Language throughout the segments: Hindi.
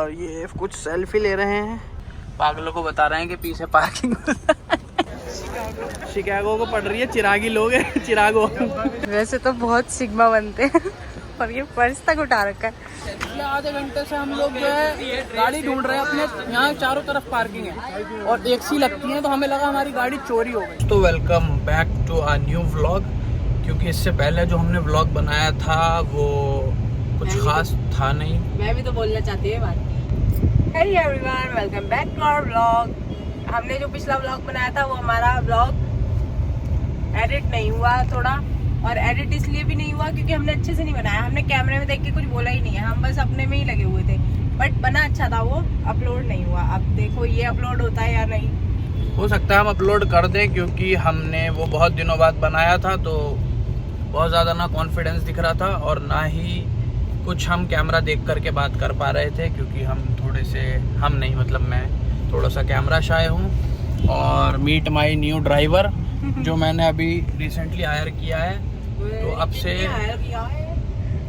और ये कुछ सेल्फी ले रहे हैं। पागलों को बता रहे हैं कि पीछे पार्किंग शिकागो को पड़ रही है, चिरागी लोग हैं चिरागो। वैसे तो बहुत सिग्मा बनते हैं और ये पर्स तक उठा रखा है। पिछले आधे घंटे से हम लोग जो है गाड़ी ढूंढ रहे हैं अपने, यहाँ चारों तरफ पार्किंग है और टैक्सी लगती है, तो हमें लगा हमारी गाड़ी चोरी हो गई। तो welcome back to our new vlog, क्योंकि इससे पहले जो हमने व्लॉग बनाया था वो कुछ खास था नहीं। मैं भी तो बोलना चाहती हूँ बात। Hello everyone, welcome back to our vlog. हमने जो पिछला व्लॉग बनाया था वो हमारा व्लॉग एडिट नहीं हुआ थोड़ा, और एडिट इसलिए भी नहीं हुआ क्योंकि हमने अच्छे से नहीं बनाया। हमने कैमरे में देख के कुछ बोला ही नहीं है, हम बस अपने में ही लगे हुए थे, बट बना अच्छा था, वो अपलोड नहीं हुआ। अब देखो ये अपलोड होता है या नहीं, हो सकता है हम अपलोड कर दें, क्योंकि हमने वो बहुत दिनों बाद बनाया था, तो बहुत ज़्यादा ना कॉन्फिडेंस दिख रहा था और ना ही कुछ हम कैमरा देख करके बात कर पा रहे थे, क्योंकि मैं थोड़ा सा कैमरा शाय हूँ। और मीट माई न्यू ड्राइवर जो मैंने अभी रिसेंटली हायर किया है, तो अब से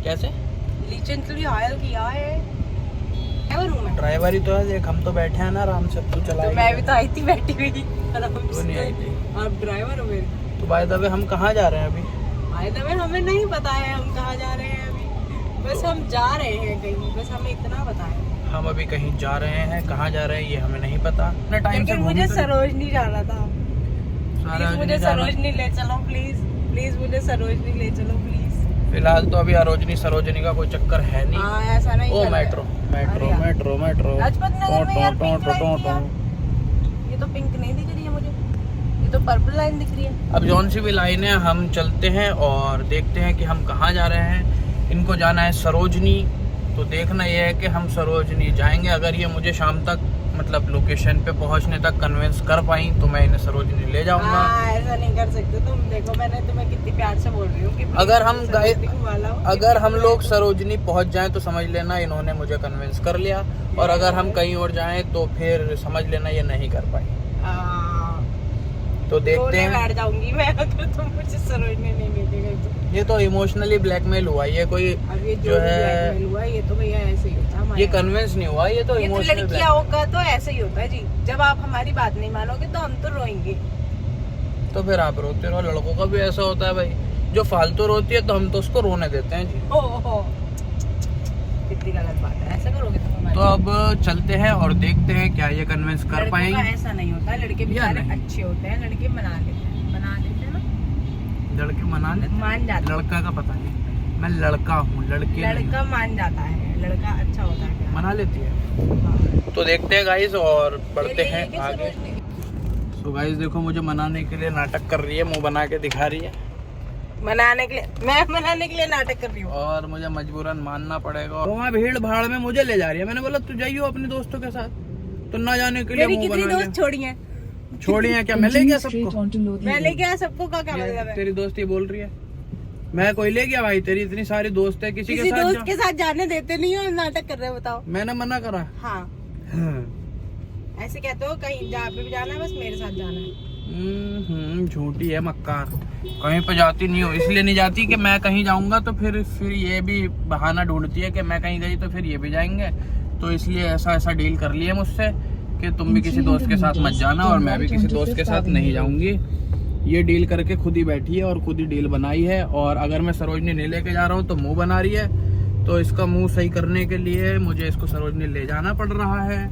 कैसे रिसेंटली हायर किया है, ड्राइवर ही तो है। देख हम तो बैठे हैं ना आराम से, तू चलाएगी। मैं भी तो आई थी, बैठी हुई तू नहीं आई थी। आप ड्राइवर हो मेरे। तो बाय द वे हम कहाँ जा रहे हैं अभी? बाय द वे हमें नहीं पता है हम कहाँ जा रहे हैं अभी, बस हम जा रहे हैं कहीं, बस हमें इतना पता है। हम अभी कहीं जा रहे हैं, कहाँ जा रहे हैं ये हमें नहीं पता। लेकिन मुझे सरोजनी जाना था, मुझे सरोजनी ले चलो प्लीज, प्लीज मुझे सरोजनी ले चलो प्लीज। फिलहाल तो अभी सरोजनी का कोई चक्कर है नहीं। ऐसा नहीं। ओ metro metro metro metro Lajpat Nagar में यार पिंक लाइन दिया। ये तो पिंक नहीं दिख रही है मुझे, ये तो पर्पल लाइन दिख रही है। अब जौन सी भी लाइन है हम चलते हैं और देखते हैं कि हम कहाँ जा रहे हैं। इनको जाना है सरोजनी, तो देखना ये है कि हम सरोजनी जाएंगे। अगर ये मुझे शाम तक मतलब लोकेशन पे पहुंचने तक कन्विंस कर पाई तो मैं इन्हें सरोजनी ले जाऊंगा। ऐसा नहीं कर सकते तुम, देखो मैंने तुम्हें कितनी प्यार से बोल रही हूँ कि अगर हम लोग सरोजनी पहुंच जाएं तो समझ लेना इन्होंने मुझे कन्विंस कर लिया, और अगर हम कहीं और जाएं तो फिर समझ लेना ये नहीं कर पाई। तो देखते हैं। बैठ जाऊंगी मैं अगर तुम मुझे सरोजनी नहीं लेके गए तो। ये तो इमोशनली ब्लैकमेल हुआ, ये कोई अब ये जो है हुआ, ये तो भैया ऐसे ही होता है। ये कन्विंस नहीं हुआ, ये तो इमोशनल। लड़कियों का तो ऐसे ही होता है जी, जब आप हमारी बात नहीं मानोगे तो हम तो रोएंगे। तो फिर आप रोते रहो। लड़कों का भी ऐसा होता है भाई, जो फालतू रोती है तो हम तो उसको रोने देते हैं जी। कितनी गलत बात है, ऐसा करोगे तो अब चलते हैं और देखते हैं क्या ये कन्विंस कर पाएंगे। ऐसा नहीं होता, लड़के बेचारे अच्छे होते हैं, लड़के मना लेते हैं ना, लड़के मना लेते, मान जाते। लड़का का पता नहीं, मैं लड़का हूँ, लड़का मान जाता है, लड़का अच्छा होता है, मना लेती है। तो देखते हैं गाइस और बढ़ते हैं आगे। तो गाइस देखो मुझे मनाने के लिए नाटक कर रही है, मुंह बना के दिखा रही है। मैं मनाने के लिए नाटक कर रही हूँ और मुझे मजबूरन मानना पड़ेगा। तो वहाँ भीड़ भाड़ में मुझे ले जा रही है। मैंने बोला तू जाइयो अपने दोस्तों के साथ, तो ना जाने के लिए मुंह बना दोस्त छोड़ी है क्या? मैं ले गया सबको, मैं ले गया सबको का क्या मतलब है? तेरी दोस्त ये बोल रही है मैं कोई ले गया भाई? तेरी इतनी सारी दोस्त है, किसी दोस्त के साथ जाने देते नहीं हो, नाटक कर रहे हो, बताओ। मैंने मना करा? हाँ। ऐसे कहते हो कहीं जहाँ पे भी जाना है बस मेरे साथ जाना है। झूठी है मक्कार, कहीं पे जाती नहीं हो। इसलिए नहीं जाती कि मैं कहीं जाऊंगा तो फिर ये भी बहाना ढूंढती है कि मैं कहीं गई तो फिर ये भी जाएंगे। तो इसलिए ऐसा डील कर लिया मुझसे कि तुम भी किसी दोस्त के साथ मत जाना और मैं भी किसी दोस्त के साथ नहीं जाऊंगी। ये डील करके खुद ही बैठी है और खुद ही डील बनाई है। और अगर मैं सरोजनी नहीं लेके जा रहा हूँ तो मुंह बना रही है, तो इसका मुंह सही करने के लिए मुझे इसको सरोजनी ले जाना पड़ रहा है।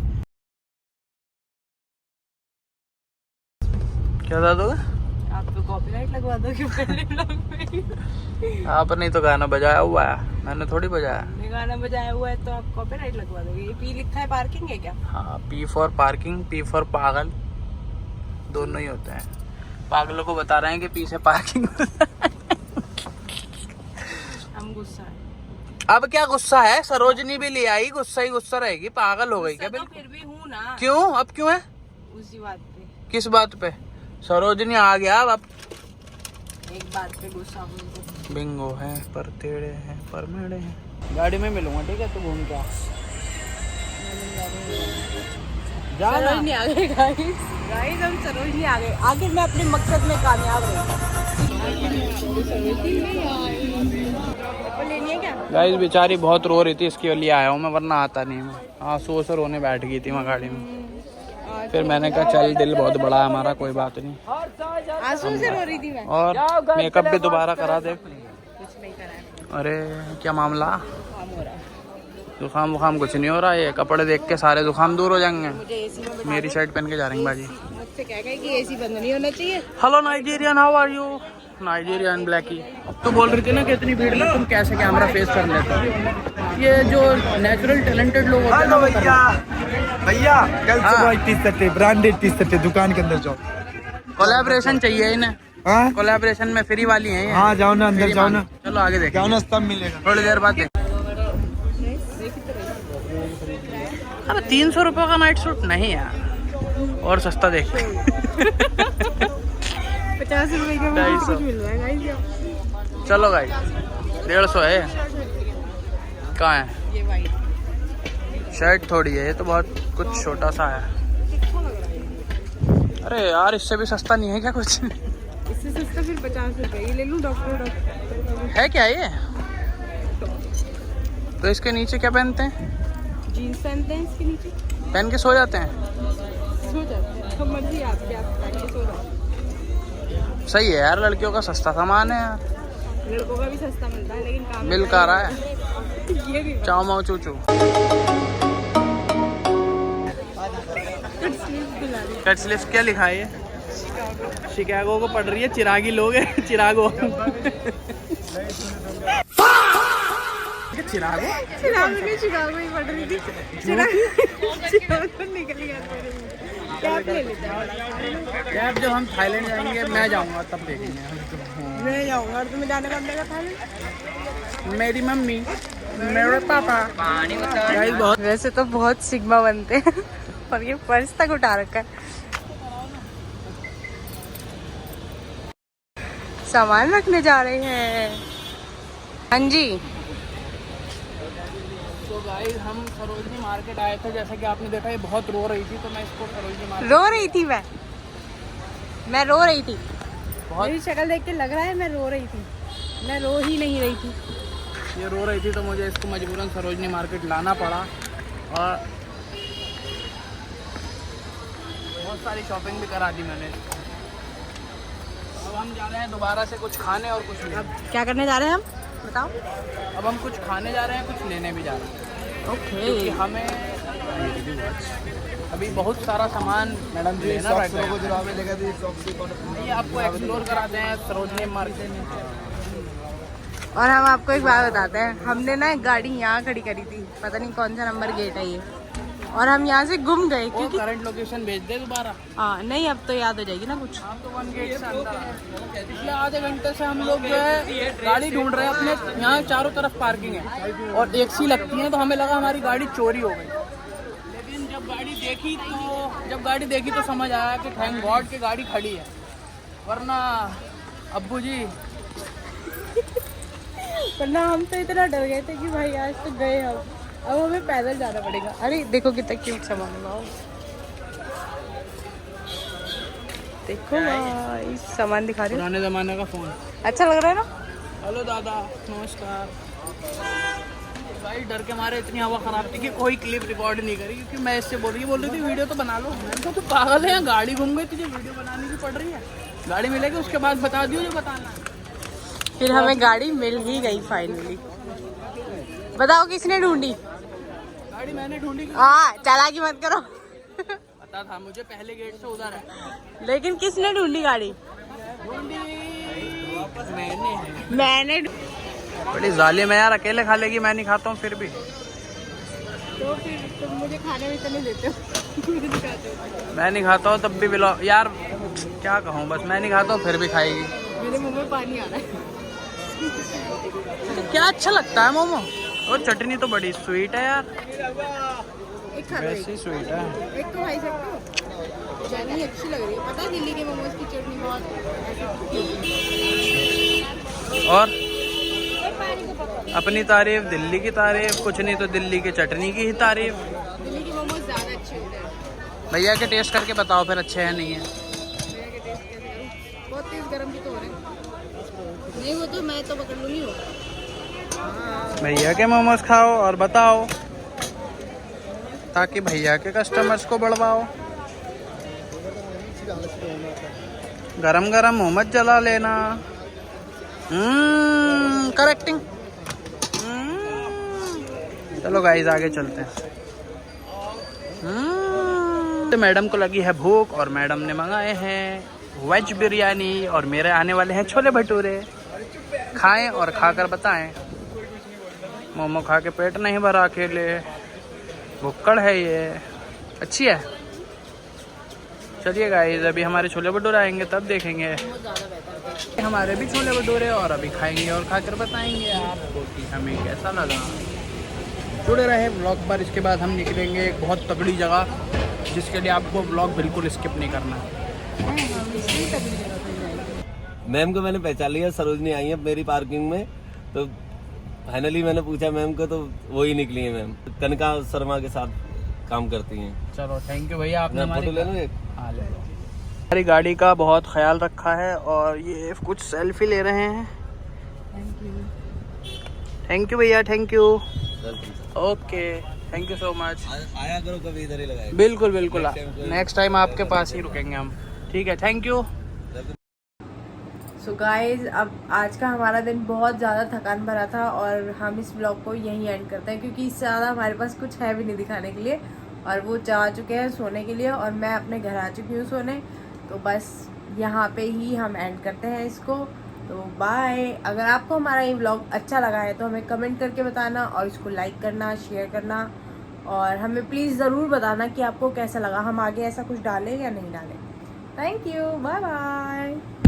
क्या बता दोगे? आप तो कॉपीराइट लगवा दोगे पहले व्लॉग में। आपने तो गाना बजाया हुआ है, मैंने थोड़ी बजाया। गाना बजाया हुआ है तो आप कॉपीराइट लगवा दोगे। ये पी लिखा है पार्किंग है क्या? हाँ, P for parking, P for पागल, दोनों ही होते हैं। पागलों को बता रहे हैं कि पी से पार्किंग। हम गुस्सा है। अब क्या गुस्सा है? सरोजनी भी ले आई, गुस्सा ही गुस्सा रहेगी। पागल हो गई क्या? तो फिर भी हूँ ना। क्यों? अब क्यों है? उसी बात पे। किस बात पे? सरोजनी आ गया अब एक बात पे गुस्सा हूँ। बिंगो है पर टेढ़े हैं पर मेढ़े हैं। गाड़ी में मिलूंगा, ठीक है? तू घूम के सरोजनी आ गए गाइस, हम सरोजनी आ गए। आखिर मैं अपने मकसद में कामयाब रही। लेनी है क्या? गाइस बेचारी बहुत रो रही थी, इसके लिए आया हूँ मैं, वरना आता नहीं मैं। आंसू से रोने बैठ गई थी वहाँ गाड़ी में। फिर मैंने कहा चल दिल बहुत बड़ा है हमारा, कोई बात नहीं। आंसू से रो रही थी मैं। और मेकअप भी दोबारा करा दे। कुछ नहीं करा है, अरे क्या मामला? काम हो रहा है। जुकाम वुखाम कुछ नहीं हो रहा है, ये कपड़े देख के सारे जुकाम दूर हो जाएंगे। मुझे एसी में बैठा मेरी शर्ट पहन के जा रही बाजी। मुझसे कह गए कि एसी बंद नहीं होना चाहिए। Hello Nigerian, how are you? Nigerian blackie. तो बोल रही थी ना कि इतनी भीड़ में तुम कैसे कैमरा फेस कर लेते हो? ये जो नेचुरल टैलेंटेड लोग होते हैं ना, भैया कल सुबह T shirt branded T shirt दुकान के अंदर जाओ। कोलैबोरेशन चाहिए इन्हें। हाँ कोलैबोरेशन में फ्री वाली है ये। हाँ जाओ ना अंदर जाओ ना, चलो आगे देखो, जाओ ना सब मिलेगा। थोड़ी देर बाद देख। अरे 300 रुपये का नाइट सूट नहीं यार, और सस्ता देख। 50 रुपए का 250 मिल रहा है गाइस। चलो गाइस 150 है। कहाँ है? ये वाइट शर्ट थोड़ी है, ये तो बहुत कुछ छोटा सा है। अरे यार इससे भी सस्ता नहीं है क्या कुछ? इससे सस्ता फिर 50 रुपए ये ले लूं। डॉक्टर है क्या ये? तो इसके नीचे क्या पहनते हैं? जीन्स पहनते हैं इसके नीचे, पहन के सो जाते हैं? सो जाते हैं। सब मर्जी आपकी, आप पहन के सो जाओ। सही है यार, लड़कियों का सस्ता सामान है यार। लड़कों का भी सस्ता मिलता है लेकिन काम मिल का रहा है। ये भी चाओ माओ चूचू। कट स्लीव्स क्या लिखा है ये? शिकागो को पढ़ रही है, चिरागी लोग है। चिरागो। चिरागो शिकागो ही पढ़ रही थी। चिरागो निकल गया मेरे मुंह से। कैब ले लेते हैं। कैब जब हम थाईलैंड जाएंगे, मैं जाऊंगा तब देखेंगे। मैं जाऊंगा और तुम्हें जाने कब देगा थाईलैंड? मेरी मम्मी, मेरे पापा। गाइस बहुत वैसे तो बहुत सिग्मा बनते हैं और ये पर्स तक उठा रखा है। सामान रखने जा रहे हैं। हाँ जी। तो गाइस हम सरोजनी मार्केट आए थे, जैसा कि आपने देखा ये बहुत रो रही थी, तो मैं इसको सरोजनी मार्केट। रो रही थी मैं रो रही थी। बहुत मेरी शक्ल देख के लग रहा है मैं रो रही थी। मैं रो ही नहीं रही थी। ये रो रही थी तो मुझे इसको मजबूरन सरोजनी मार्केट लाना पड़ा, और बहुत सारी शॉपिंग भी करा दी मैंने। अब हम जा रहे हैं दोबारा से कुछ खाने और कुछ लेने। अब क्या करने जा रहे हैं हम, बताओ? अब हम कुछ खाने जा रहे हैं, कुछ लेने भी जा रहे हैं, क्योंकि हमें अभी बहुत सारा सामान मैडम जी लेना पड़ेगा। ये आपको एक्सप्लोर कराते हैं सरोजनी मार्केट में। और हम आपको एक बात बताते हैं, हमने ना एक गाड़ी यहाँ खड़ी करी थी, पता नहीं कौन सा नंबर गेट है ये, और हम यहाँ से गुम गए क्योंकि करंट लोकेशन भेज दे दोबारा। हाँ नहीं, अब तो याद हो जाएगी ना कुछ। हम तो 1 गेट से अंदर आए। पिछले आधे घंटे से हम लोग जो है गाड़ी ढूंढ रहे हैं अपने, यहाँ चारों तरफ पार्किंग है और टैक्सी लगती है, तो हमें लगा हमारी गाड़ी चोरी हो गई। लेकिन जब गाड़ी देखी तो समझ आया कि थैंक गॉड की गाड़ी खड़ी है, वरना अब्बू जी वरना हम तो इतना डर गए थे कि भाई आज तो गए हम, अब हमें पैदल जाना पड़ेगा। अरे देखो कितना क्यूट सामान है, देखो भाई सामान दिखा रही हूँ। पुराने जमाने का फोन। अच्छा लग रहा है ना? हेलो दादा, नमस्कार। भाई डर के मारे इतनी हवा खराब थी कि कोई क्लिप रिकॉर्ड नहीं करी, क्योंकि मैं इससे बोल रही थी वीडियो तो बना लो। मैंने कहा तू पागल है, गाड़ी घूम गई, तुझे वीडियो बनाने की पड़ रही है। गाड़ी मिलेगी उसके बाद बता दियो जो बताना। फिर हमें गाड़ी मिल ही गई फाइनली। बताओ किसने ढूंढी? गाड़ी मैंने ढूंढी। हाँ चालाकी मत करो। पता था मुझे, पहले गेट से उधर है। लेकिन किसने ढूंढी गाड़ी? ढूंढी मैंने। बड़ी जालिम है यार, अकेले खा लेगी, मैं नहीं खाता हूँ फिर भी। तो फिर तुम मुझे खाने में तो नहीं देते हो। मैं नहीं खाता हूँ तब भी बिलो यार, क्या कहूँ, बस मैं नहीं खाता हूँ फिर भी खाएगी। मेरे मुंह में पानी आ रहा है। तो क्या अच्छा लगता है मोमो, और चटनी तो बड़ी स्वीट है यार, एक खा लो, वैसी स्वीट है। एक तो खाई सकते हो। चटनी अच्छी लग रही है, पता है दिल्ली के मोमोज की चटनी बहुत और अपनी तारीफ, दिल्ली की तारीफ, कुछ नहीं तो दिल्ली की चटनी की ही तारीफ। दिल्ली के मोमोज ज़्यादा अच्छे होते हैं। भैया के टेस्ट करके बताओ फिर अच्छे हैं नहीं है। भैया के टेस्ट कैसे करूं? बहुत तेज गरम भी तो हो रहे हैं। नहीं वो तो मैं तो पकड़ लूँगी वो। भैया के मोमोज खाओ और बताओ, ताकि भैया के कस्टमर्स को बढ़वाओ। गरम गरम मोमोज जला लेना। करेक्टिंग। चलो गाइस आगे चलते हैं। तो मैडम को लगी है भूख और मैडम ने मंगाए हैं वेज बिरयानी और मेरे आने वाले हैं छोले भटूरे। खाएं और खाकर बताएं। मोमो खा के पेट नहीं भरा, अकेले भुक्कड़ है ये। अच्छी है। चलिए गाइस अभी हमारे छोले भटूरे आएंगे तब देखेंगे। हमारे भी छोले भटूरे और अभी खाएंगे और खाकर बताएंगे आपको कि हमें कैसा लगा। जुड़े रहे ब्लॉग पर। इसके बाद हम निकलेंगे एक बहुत तगड़ी जगह, जिसके लिए आपको ब्लॉग बिल्कुल स्किप नहीं करना है। मैम को मैंने पहचान लिया, सरोजनी आई है मेरी पार्किंग में, तो फाइनली मैंने पूछा मैम को तो वो ही निकली है मैम। कनका शर्मा के साथ काम करती हैं। चलो थैंक यू भैया, आपने फोटो ले लो एक। हाँ ले लो। हमारी गाड़ी का बहुत ख्याल रखा है और ये कुछ सेल्फी ले रहे हैं। थैंक यू भैया, thank you. Okay thank you so much. आया करो कभी इधर ही लगाए। बिल्कुल बिल्कुल, नेक्स्ट टाइम आपके पास ही रुकेंगे हम। ठीक है, थैंक यू। सो गाइज अब आज का हमारा दिन बहुत ज़्यादा थकान भरा था और हम इस ब्लॉग को यहीं एंड करते हैं, क्योंकि इससे ज़्यादा हमारे पास कुछ है भी नहीं दिखाने के लिए। और वो जा चुके हैं सोने के लिए और मैं अपने घर आ चुकी हूँ सोने। तो बस यहाँ पे ही हम एंड करते हैं इसको। तो बाय। अगर आपको हमारा ये व्लॉग अच्छा लगा है तो हमें कमेंट करके बताना और इसको लाइक करना, शेयर करना और हमें प्लीज़ ज़रूर बताना कि आपको कैसा लगा। हम आगे ऐसा कुछ डालें या नहीं डालें। Thank you, bye bye.